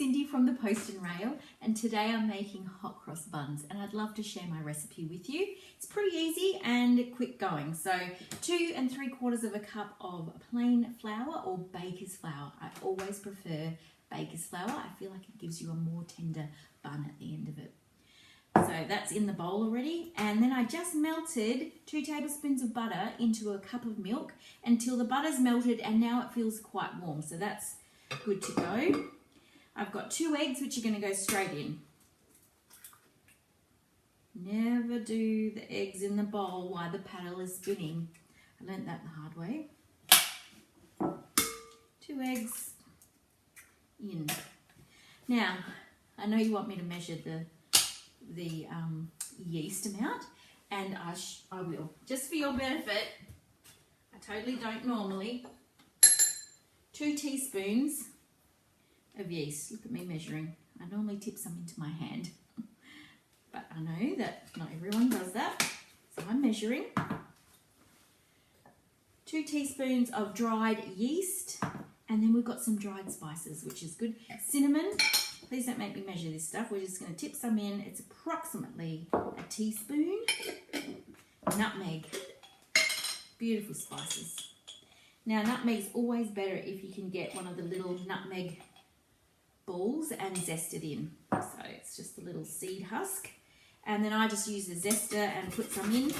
Cindy from the Post and Rail, and today I'm making hot cross buns, and I'd love to share my recipe with you. It's pretty easy and quick going. So 2 3/4 cup of plain flour or baker's flour. I always prefer baker's flour. I feel like it gives you a more tender bun at the end of it. So that's in the bowl already, and then I just melted 2 tablespoons of butter into a cup of milk until the butter's melted, and now it feels quite warm, so that's good to go. I've got 2 eggs which are going to go straight in. Never do the eggs in the bowl while the paddle is spinning. I learnt that the hard way. 2 eggs in. Now, I know you want me to measure the yeast amount, and I will. Just for your benefit, I totally don't normally. 2 teaspoons of yeast. Look at me measuring. I normally tip some into my hand, but I know that not everyone does that, so I'm measuring. 2 teaspoons of dried yeast, and then we've got some dried spices, which is good. Cinnamon. Please don't make me measure this stuff. We're just going to tip some in. It's approximately a teaspoon. Nutmeg. Beautiful spices. Now, nutmeg's always better if you can get one of the little nutmeg balls and zest it in. So it's just a little seed husk. And then I just use the zester and put some in.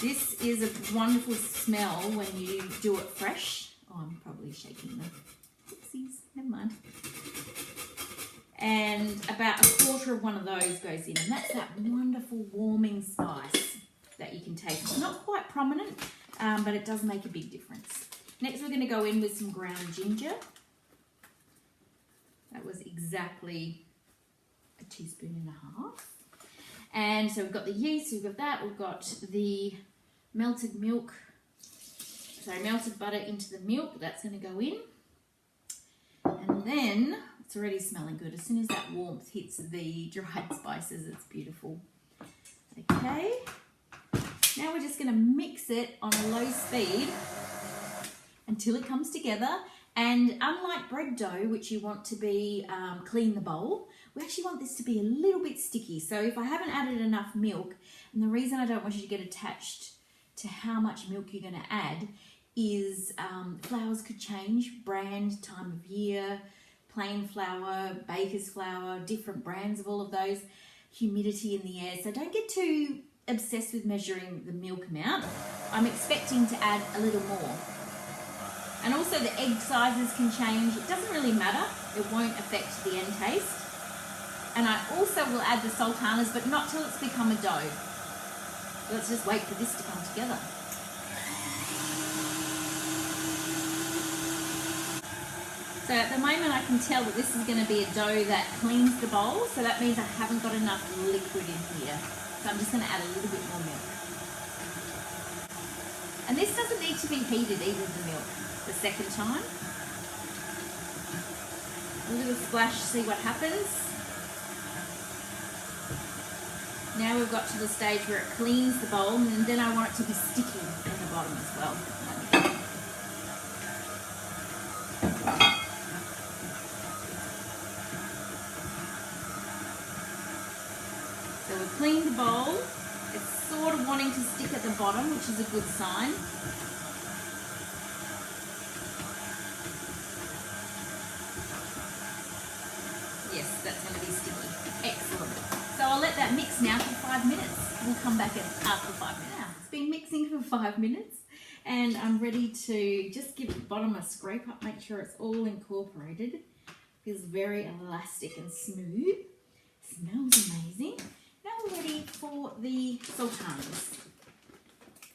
This is a wonderful smell when you do it fresh. Oh, I'm probably shaking the oopsies. Never mind. And about 1/4 of one of those goes in, and that's that wonderful warming spice that you can taste. It's not quite prominent, but it does make a big difference. Next, we're going to go in with some ground ginger. That was exactly a 1.5 teaspoons. And so we've got the yeast, we've got that, we've got the melted butter into the milk. That's going to go in. And then it's already smelling good. As soon as that warmth hits the dried spices, it's beautiful. Okay. Now we're just going to mix it on a low speed until it comes together. And unlike bread dough, which you want to be clean the bowl, we actually want this to be a little bit sticky. So if I haven't added enough milk, and the reason I don't want you to get attached to how much milk you're going to add is flours could change, brand, time of year, plain flour, baker's flour, different brands of all of those, humidity in the air. So don't get too obsessed with measuring the milk amount. I'm expecting to add a little more. And also the egg sizes can change. It doesn't really matter. It won't affect the end taste. And I also will add the sultanas, but not till it's become a dough. Let's just wait for this to come together. So at the moment I can tell that this is going to be a dough that cleans the bowl, so that means I haven't got enough liquid in here. So I'm just going to add a little bit more milk. And this doesn't need to be heated either, the milk, the second time. A little splash, see what happens. Now we've got to the stage where it cleans the bowl, and then I want it to be sticky at the bottom as well. So we've cleaned the bowl. It's sort of wanting to stick at the bottom, which is a good sign. Yes, that's going to be sticky. Excellent. So I'll let that mix now for 5 minutes. We'll come back after 5 minutes. Now, it's been mixing for 5 minutes, and I'm ready to just give the bottom a scrape up, make sure it's all incorporated. Feels very elastic and smooth. Smells amazing. Now we're ready for the sultanas.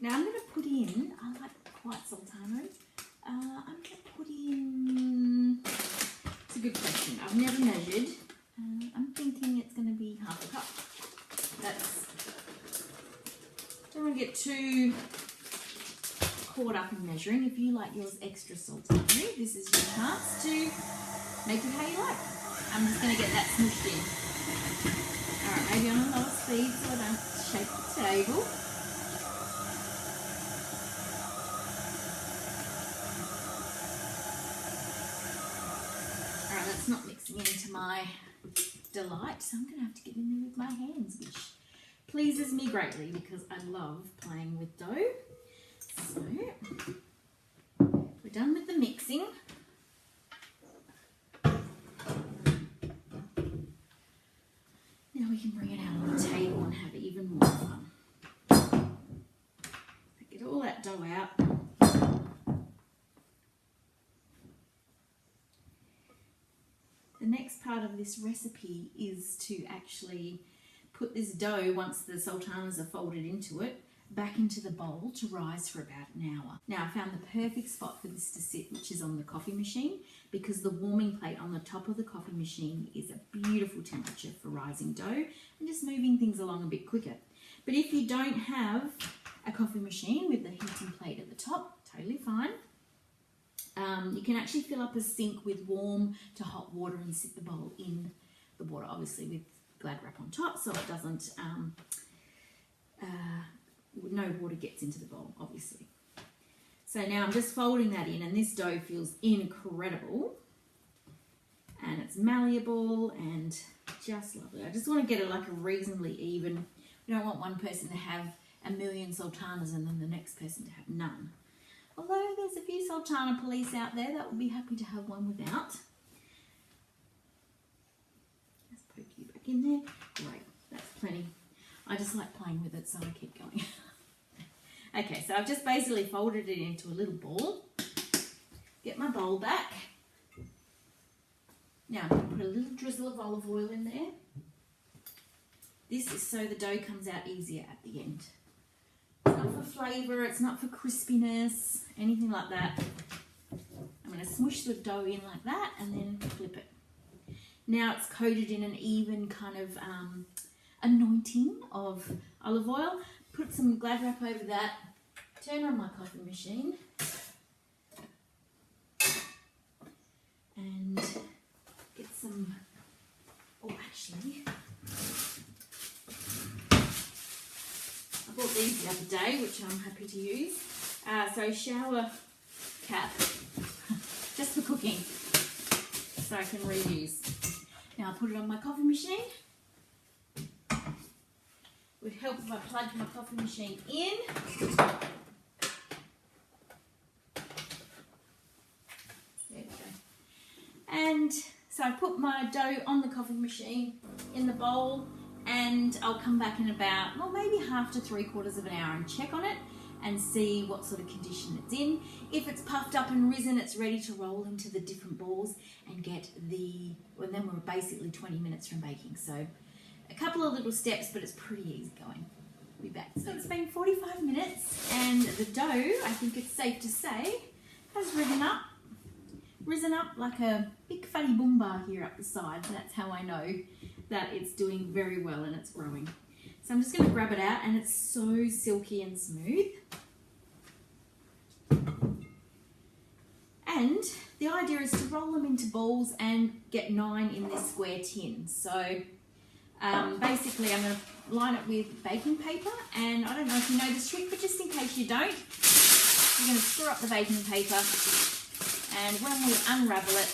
Now I'm going to put in, I like white sultanas. I'm going to put in, it's a good question. I've never measured. I'm thinking it's going to be 1/2 cup. Don't want to get too caught up in measuring. If you like yours extra salty, this is your chance to make it how you like. I'm just going to get that smooshed in. Alright, maybe on a lower speed so I don't shake the table. Alright, that's it's not mixing into my delight, so I'm going to have to get in there with my hands, which pleases me greatly because I love playing with dough. So we're done with the mixing. Now we can bring it out on the table and have even more fun. Get all that dough out. The next part of this recipe is to actually put this dough, once the sultanas are folded into it, back into the bowl to rise for about an hour. Now I found the perfect spot for this to sit, which is on the coffee machine, because the warming plate on the top of the coffee machine is a beautiful temperature for rising dough and just moving things along a bit quicker. But if you don't have a coffee machine with the heating plate at the top, totally fine. You can actually fill up a sink with warm to hot water and sit the bowl in the water, obviously with Glad wrap on top, so it doesn't, no water gets into the bowl, obviously. So now I'm just folding that in, and this dough feels incredible, and it's malleable and just lovely. I just want to get it like a reasonably even. We don't want one person to have a million sultanas and then the next person to have none. Although there's a few sultana police out there that would be happy to have one without. Just poke you back in there. Great, that's plenty. I just like playing with it, so I keep going. Okay, so I've just basically folded it into a little ball. Get my bowl back. Now I'm going to put a little drizzle of olive oil in there. This is so the dough comes out easier at the end. It's not for flavour, it's not for crispiness, anything like that. I'm going to smush the dough in like that and then flip it. Now it's coated in an even kind of anointing of olive oil. Put some Glad wrap over that, turn on my coffee machine, and get some, oh actually, I bought these the other day, which I'm happy to use. So shower cap, just for cooking, so I can reuse. Now I'll put it on my coffee machine. It would help if I plugged my coffee machine in. There we go. And so I put my dough on the coffee machine in the bowl, and I'll come back in about, well, maybe half to 3/4 of an hour and check on it and see what sort of condition it's in. If it's puffed up and risen, it's ready to roll into the different balls and get the, well, then we're basically 20 minutes from baking. So a couple of little steps, but it's pretty easy going. We'll be back. So it's been 45 minutes, and the dough, I think it's safe to say, has risen up like a big fatty boomba here up the side. That's how I know that it's doing very well and it's growing. So I'm just going to grab it out, and it's so silky and smooth. And the idea is to roll them into balls and get 9 in this square tin. So basically I'm going to line it with baking paper, and I don't know if you know this trick, but just in case you don't, you're going to screw up the baking paper, and when we unravel it,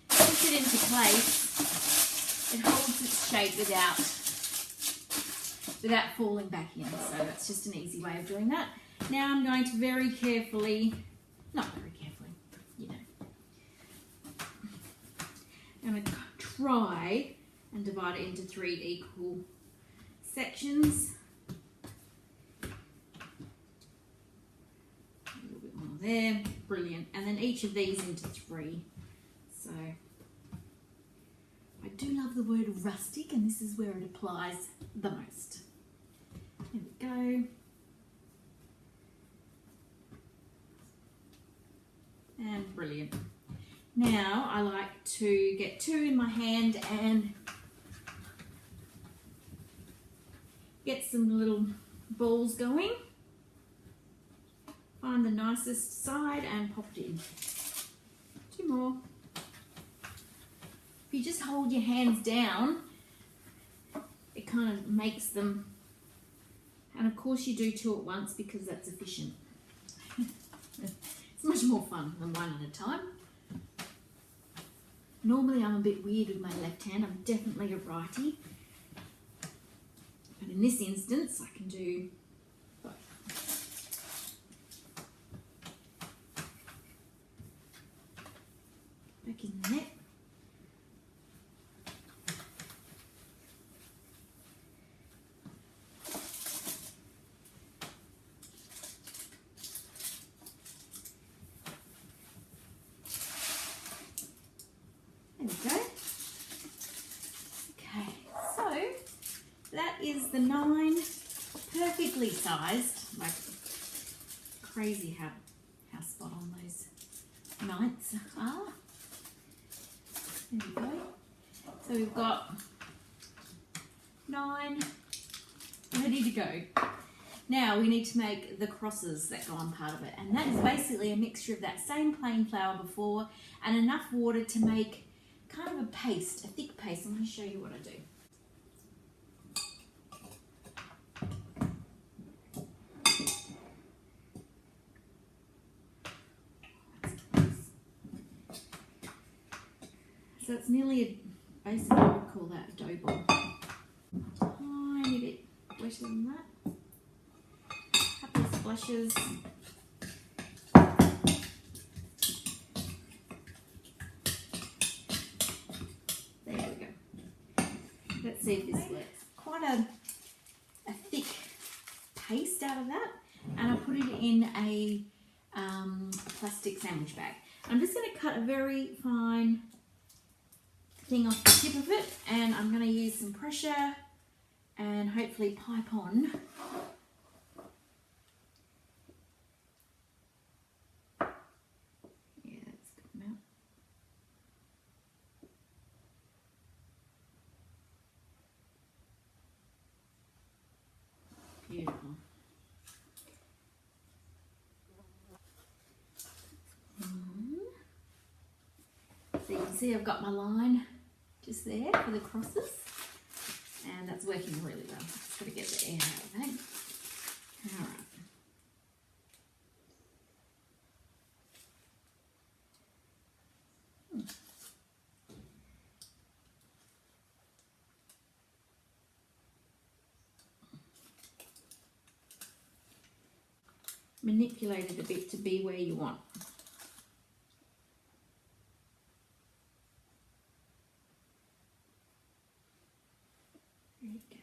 push it into place, it holds its shape without falling back in. So that's just an easy way of doing that. Now I'm going to very carefully, not very carefully, you know, I'm going to try and divide it into 3 equal sections. A little bit more there, brilliant. And then each of these into 3. So I do love the word rustic, and this is where it applies the most. There we go. And brilliant. Now I like to get 2 in my hand and get some little balls going. Find the nicest side and pop it in. 2 more. If you just hold your hands down, it kind of makes them, and of course you do 2 at once because that's efficient. It's much more fun than 1 at a time. Normally I'm a bit weird with my left hand. I'm definitely a righty. But in this instance, I can do both. Back in the net. There we go. Okay, so that is the 9 perfectly sized, like crazy how spot on those 9ths are. There we go. So we've got 9 ready to go. Now we need to make the crosses that go on part of it, and that is basically a mixture of that same plain flour before and enough water to make kind of a paste, a thick paste. I'm going to show you what I do. So it's nearly basically I would call that a dough ball. Tiny bit wetter than that. Couple of splashes. There we go. Let's see if this works. Quite a thick paste out of that, and I put it in a plastic sandwich bag. I'm just going to cut a very fine thing off the tip of it, and I'm going to use some pressure and hopefully pipe on. Yeah, that's a good amount. Beautiful. So you can see I've got my line just there for the crosses, and that's working really well. Just got to get the air out of that. All right. Manipulate it a bit to be where you want. There you go.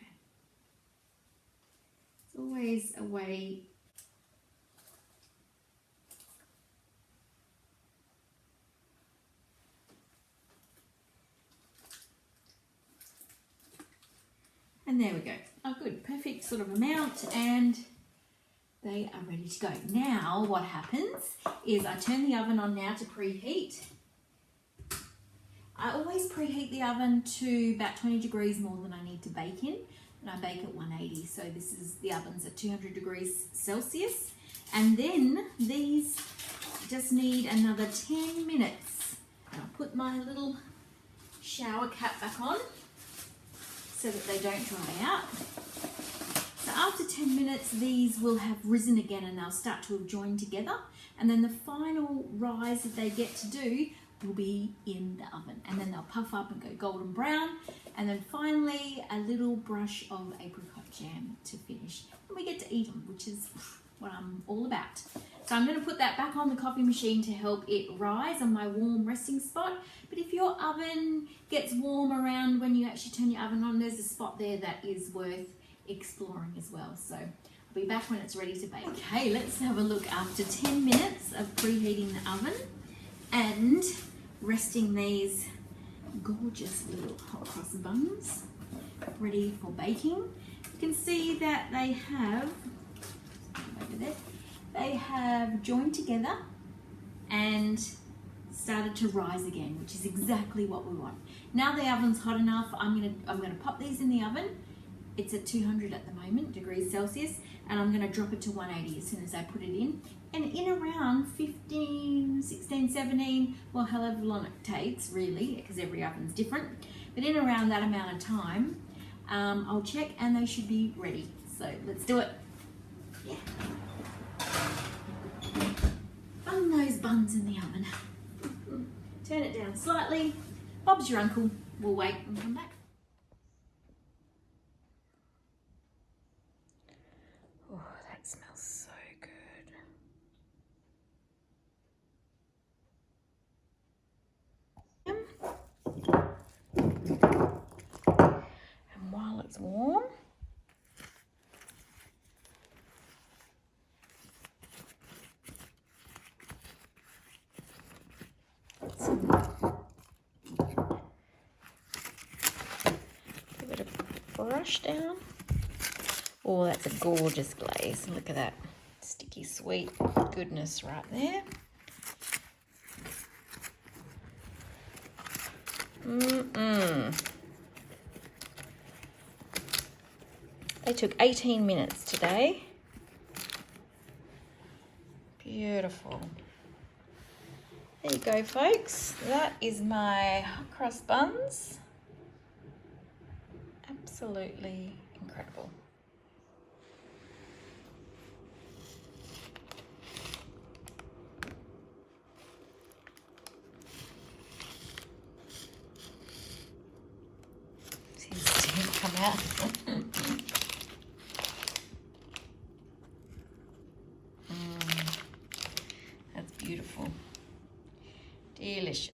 It's always a way and there we go. Oh good, perfect sort of amount, and they are ready to go. Now what happens is I turn the oven on now to preheat. I always preheat the oven to about 20 degrees more than I need to bake in, and I bake at 180. So this is, the oven's at 200 degrees Celsius. And then these just need another 10 minutes. And I'll put my little shower cap back on so that they don't dry out. So after 10 minutes, these will have risen again and they'll start to have joined together. And then the final rise that they get to do will be in the oven. And then they'll puff up and go golden brown. And then finally, a little brush of apricot jam to finish. And we get to eat them, which is what I'm all about. So I'm going to put that back on the coffee machine to help it rise on my warm resting spot. But if your oven gets warm around when you actually turn your oven on, there's a spot there that is worth exploring as well. So I'll be back when it's ready to bake. Okay, let's have a look after 10 minutes of preheating the oven and resting these gorgeous little hot cross buns ready for baking. You can see that they have, over there, they have joined together and started to rise again, which is exactly what we want. Now the oven's hot enough, I'm gonna pop these in the oven. It's at 200 at the moment, degrees Celsius, and I'm gonna drop it to 180 as soon as I put it in. And in around 15, 16, 17, well, however long it takes, really, because every oven's different, but in around that amount of time, I'll check and they should be ready. So let's do it. Yeah. Bung those buns in the oven. Turn it down slightly, Bob's your uncle. We'll wait and come back. Oh, that smells so good. And while it's warm, give it a brush down. Oh, that's a gorgeous glaze. Look at that sticky sweet goodness right there. They took 18 minutes today. Beautiful. There you go, folks. That is my cross buns. Absolutely incredible. See the steam come out. That's beautiful. Delicious.